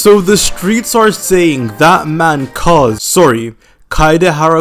So the streets are saying that man Kaedehara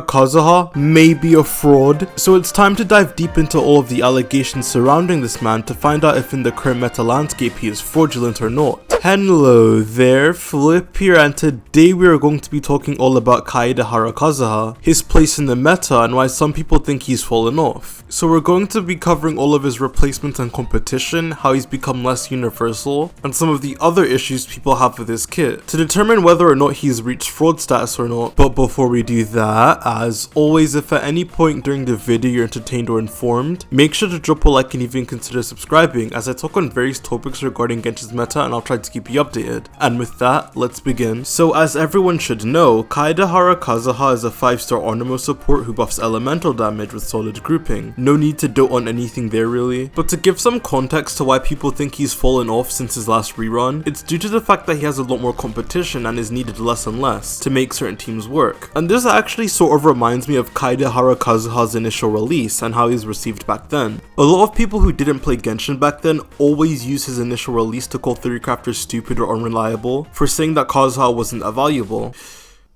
Kazuha may be a fraud, so it's time to dive deep into all of the allegations surrounding this man to find out if in the current meta landscape he is fraudulent or not. Hello there, Flip here, and today we are going to be talking all about Kaedehara Kazuha, his place in the meta, and why some people think he's fallen off. So we're going to be covering all of his replacement and competition, how he's become less universal, and some of the other issues people have with his kit, to determine whether or not he's reached fraud status or not. But before we do that, as always, if at any point during the video you're entertained or informed, make sure to drop a like and even consider subscribing, as I talk on various topics regarding Genshin's meta and I'll try to keep you updated. And with that, let's begin. So as everyone should know, Kaedehara Kazuha is a 5-star Onimo support who buffs elemental damage with solid grouping. No need to dote on anything there really. But to give some context to why people think he's fallen off since his last rerun, it's due to the fact that he has a lot more competition and is needed less and less to make certain teams work. And this actually sort of reminds me of Kaedehara Kazuha's initial release and how he's received back then. A lot of people who didn't play Genshin back then always use his initial release to call theory crafters stupid or unreliable for saying that Kazuha wasn't that valuable.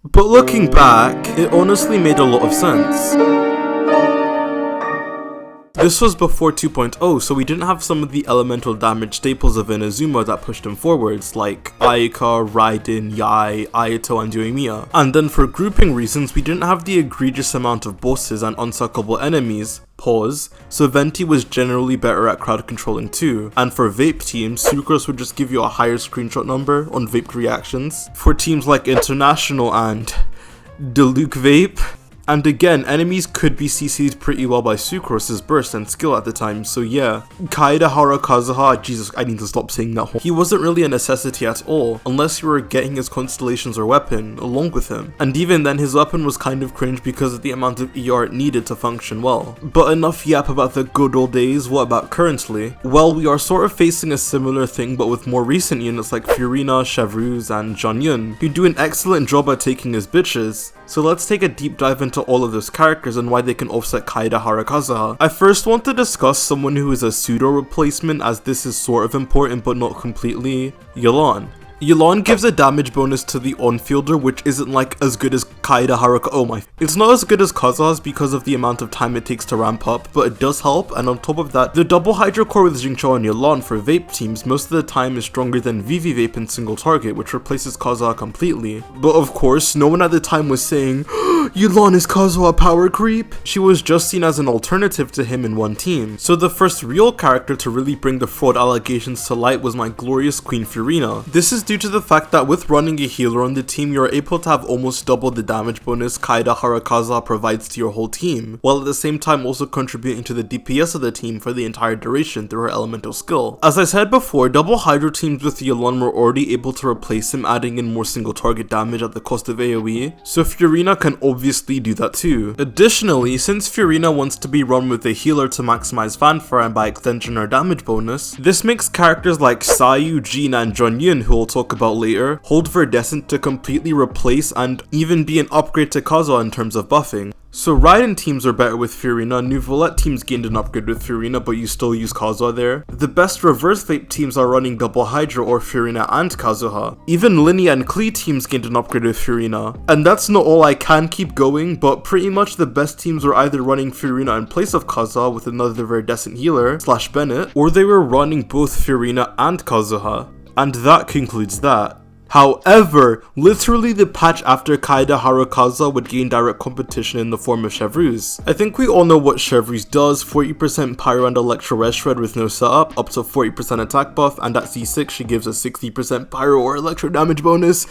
But looking back, it honestly made a lot of sense. This was before 2.0, so we didn't have some of the elemental damage staples of Inazuma that pushed him forwards, like Ayaka, Raiden, Yae, Ayato, and Yoimiya. And then for grouping reasons, we didn't have the egregious amount of bosses and unsuckable enemies, so Venti was generally better at crowd controlling too. And for vape teams, Sucrose would just give you a higher screenshot number on vaped reactions. For teams like International and Deluxe Vape, and again, enemies could be CC'd pretty well by Sucrose's burst and skill at the time, so yeah. Kaedehara Kazuha, Jesus, I need to stop saying that. He wasn't really a necessity at all, unless you were getting his constellations or weapon along with him. And even then, his weapon was kind of cringe because of the amount of ER it needed to function well. But enough yap about the good old days, what about currently? Well, we are sort of facing a similar thing but with more recent units like Furina, Chevreuse, and Jeonyun, who do an excellent job at taking his bitches. So let's take a deep dive into all of those characters and why they can offset Kaedehara Kazuha. I first want to discuss someone who is a pseudo replacement, as this is sort of important but not completely. Yelan. Yelan gives a damage bonus to the on-fielder, which isn't like as good as Kaedehara. It's not as good as Kazuha's because of the amount of time it takes to ramp up, but it does help. And on top of that, the double Hydro Core with Jingqiao and Yelan for vape teams most of the time is stronger than VV Vape in single target, which replaces Kazuha completely. But of course, no one at the time was saying, Yelan is Kazuha power creep? She was just seen as an alternative to him in one team. So the first real character to really bring the fraud allegations to light was my glorious Queen Furina. This is due to the fact that with running a healer on the team, you're able to have almost double the damage bonus Kaedehara Kazuha provides to your whole team, while at the same time also contributing to the DPS of the team for the entire duration through her elemental skill. As I said before, double Hydro teams with Yelan were already able to replace him, adding in more single target damage at the cost of AoE, so Furina can obviously do that too. Additionally, since Furina wants to be run with a healer to maximize fanfare and by extension her damage bonus, this makes characters like Sayu, Jin, and Jeonyun, who we'll talk about later, hold Verdescent to completely replace and even be an upgrade to Kazuha in terms of buffing. So Raiden teams are better with Furina, Nouvelette teams gained an upgrade with Furina but you still use Kazuha there. The best reverse vape teams are running double Hydra or Furina and Kazuha. Even Linnea and Klee teams gained an upgrade with Furina. And that's not all, I can keep going, but pretty much the best teams were either running Furina in place of Kazuha with another Verdescent healer / Bennett, or they were running both Furina and Kazuha. And that concludes that. However, literally the patch after Kaedehara Kazuha would gain direct competition in the form of Chevreuse. I think we all know what Chevreuse does: 40% Pyro and Electro Res Shred with no setup, up to 40% attack buff, and at C6 she gives a 60% Pyro or Electro damage bonus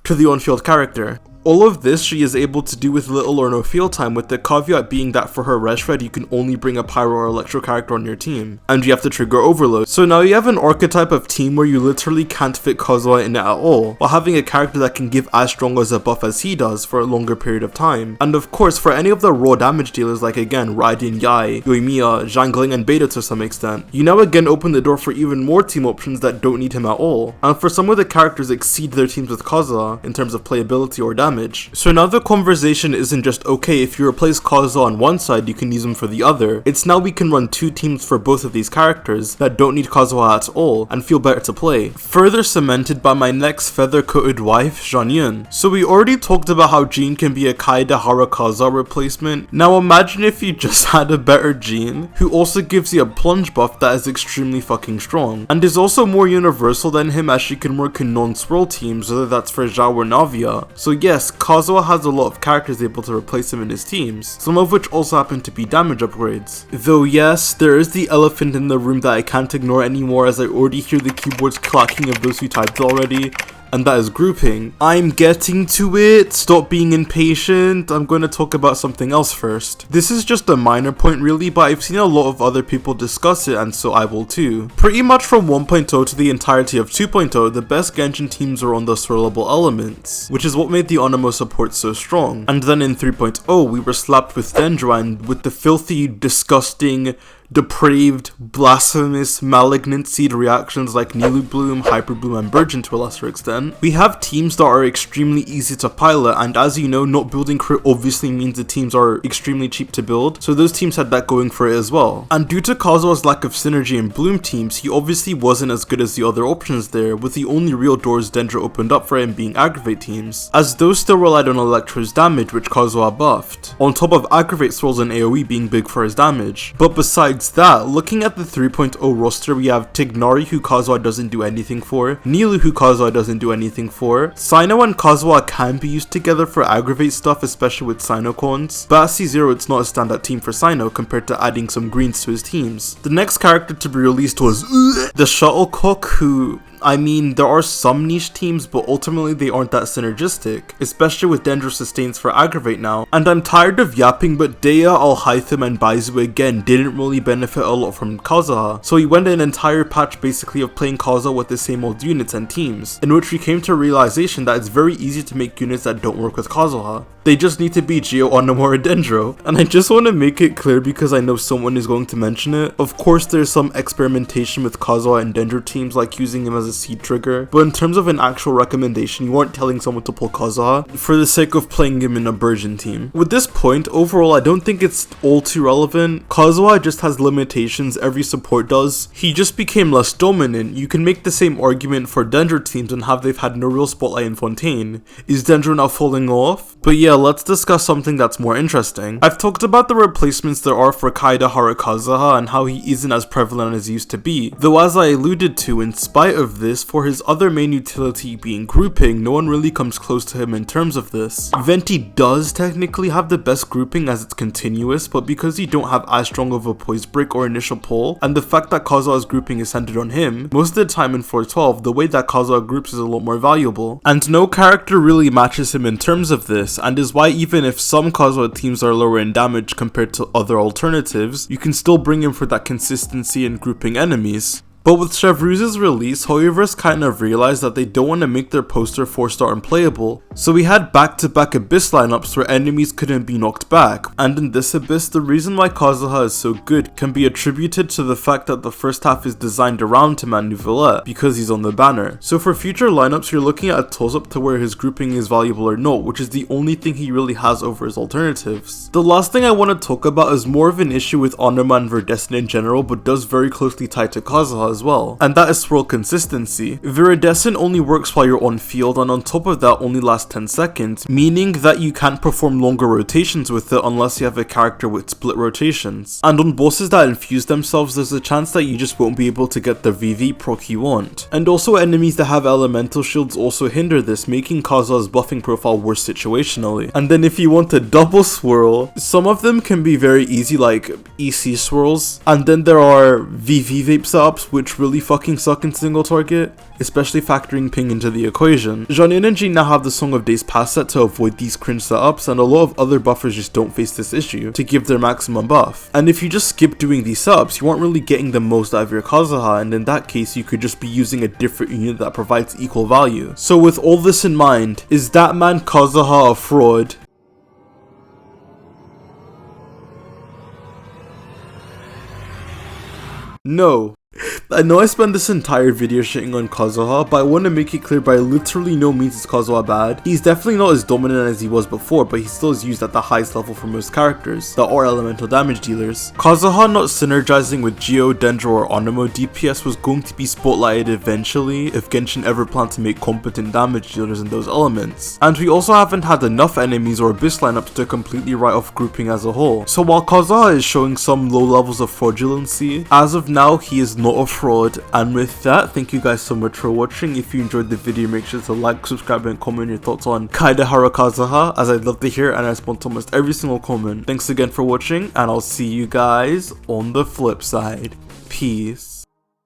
to the on-field character. All of this she is able to do with little or no field time, with the caveat being that for her Res Shred you can only bring a Pyro or Electro character on your team, and you have to trigger Overload. So now you have an archetype of team where you literally can't fit Kazuha in it at all, while having a character that can give as strong as a buff as he does for a longer period of time. And of course, for any of the raw damage dealers like again Raiden, Yae, Yoimiya, Zhangling, and Beta to some extent, you now again open the door for even more team options that don't need him at all. And for some of the characters exceed their teams with Kazuha in terms of playability or damage, damage. So now the conversation isn't just, okay, if you replace Kazuha on one side, you can use him for the other. It's now we can run two teams for both of these characters that don't need Kazuha at all and feel better to play. Further cemented by my next feather-coated wife, Jeon. So we already talked about how Jean can be a Kaida Kazuha replacement. Now imagine if you just had a better Jean, who also gives you a plunge buff that is extremely fucking strong, and is also more universal than him as she can work in non-swirl teams, whether that's for Zhao or Navia. So yes, Kazuha has a lot of characters able to replace him in his teams, some of which also happen to be damage upgrades. Though yes, there is the elephant in the room that I can't ignore anymore, as I already hear the keyboards clacking of those who typed already, and that is grouping. I'm getting to it, stop being impatient. I'm going to talk about something else first. This is just a minor point really, but I've seen a lot of other people discuss it, and so I will too. Pretty much from 1.0 to the entirety of 2.0, the best Genshin teams are on the swirlable elements, which is what made the Onamo support so strong. And then in 3.0, we were slapped with Dendra and with the filthy, disgusting, depraved, blasphemous, malignant seed reactions like Nilou Bloom, Hyper Bloom, and Virgin to a lesser extent. We have teams that are extremely easy to pilot, and as you know, not building crit obviously means the teams are extremely cheap to build, so those teams had that going for it as well. And due to Kazuha's lack of synergy in Bloom teams, he obviously wasn't as good as the other options there, with the only real doors Dendra opened up for him being aggravate teams, as those still relied on Electro's damage, which Kazuha buffed, on top of aggravate swirls and AoE being big for his damage. But besides that, looking at the 3.0 roster, we have Tignari, who Kazuha doesn't do anything for, Nilou, who Kazuha doesn't do anything for, Cyno and Kazuha can be used together for aggravate stuff, especially with Cyno-cons, but at C0 it's not a standout team for Cyno compared to adding some greens to his teams. The next character to be released was the Shuttlecock, who, I mean, there are some niche teams, but ultimately they aren't that synergistic, especially with Dendra sustains for aggravate now. And I'm tired of yapping, but Dea, Alhaitham, and Baizu again didn't really benefit a lot from Kazuha, so we went an entire patch basically of playing Kazuha with the same old units and teams, in which we came to a realization that it's very easy to make units that don't work with Kazuha. They just need to be Geo, Onamura, Dendro. And I just want to make it clear because I know someone is going to mention it. Of course there's some experimentation with Kazuha and Dendro teams, like using him as a seed trigger, but in terms of an actual recommendation, you aren't telling someone to pull Kazuha for the sake of playing him in a Burgeon team. With this point, overall I don't think it's all too relevant. Kazuha just has limitations, every support does. He just became less dominant. You can make the same argument for Dendro teams and have they've had no real spotlight in Fontaine. Is Dendro now falling off? But yeah, let's discuss something that's more interesting. I've talked about the replacements there are for Kaida Kazuha and how he isn't as prevalent as he used to be, though as I alluded to, in spite of this, for his other main utility being grouping, no one really comes close to him in terms of this. Venti does technically have the best grouping as it's continuous, but because you don't have as strong of a poise break or initial pull, and the fact that Kazuha's grouping is centered on him, most of the time in 412, the way that Kazuha groups is a lot more valuable. And no character really matches him in terms of this, and is why even if some Kazuha teams are lower in damage compared to other alternatives, you can still bring him for that consistency in grouping enemies. But with Chevreuse' release, Hoyoverse kind of realized that they don't want to make their poster 4-star unplayable, so we had back-to-back Abyss lineups where enemies couldn't be knocked back, and in this Abyss, the reason why Kazuha is so good can be attributed to the fact that the first half is designed around Timan Nouvellette, because he's on the banner. So for future lineups, you're looking at a toss-up to where his grouping is valuable or not, which is the only thing he really has over his alternatives. The last thing I want to talk about is more of an issue with Onoma and Viridescent in general, but does very closely tie to Kazuha as well, and that is swirl consistency. Viridescent only works while you're on field, and on top of that only lasts 10 seconds, meaning that you can't perform longer rotations with it unless you have a character with split rotations. And on bosses that infuse themselves, there's a chance that you just won't be able to get the VV proc you want. And also enemies that have elemental shields also hinder this, making Kazuha's buffing profile worse situationally. And then if you want a double swirl, some of them can be very easy, like EC swirls, and then there are VV vape setups which really fucking suck in single target, especially factoring ping into the equation. Jeon and Jin now have the Song of Days pass set to avoid these cringe setups, and a lot of other buffers just don't face this issue to give their maximum buff. And if you just skip doing these setups, you aren't really getting the most out of your Kazuha, and in that case you could just be using a different unit that provides equal value. So with all this in mind, is that man Kazuha a fraud? No. I know I spent this entire video shitting on Kazuha, but I want to make it clear by literally no means is Kazuha bad. He's definitely not as dominant as he was before, but he still is used at the highest level for most characters that are elemental damage dealers. Kazuha not synergizing with Geo, Dendro, or Onimo DPS was going to be spotlighted eventually if Genshin ever planned to make competent damage dealers in those elements. And we also haven't had enough enemies or Abyss lineups to completely write off grouping as a whole. So while Kazuha is showing some low levels of fraudulency, as of now he is not a fraud. And with that, thank you guys so much for watching. If you enjoyed the video, make sure to like, subscribe, and comment your thoughts on Kaidehara Kazuha, as I'd love to hear and I respond to almost every single comment. Thanks again for watching, and I'll see you guys on the flip side. Peace.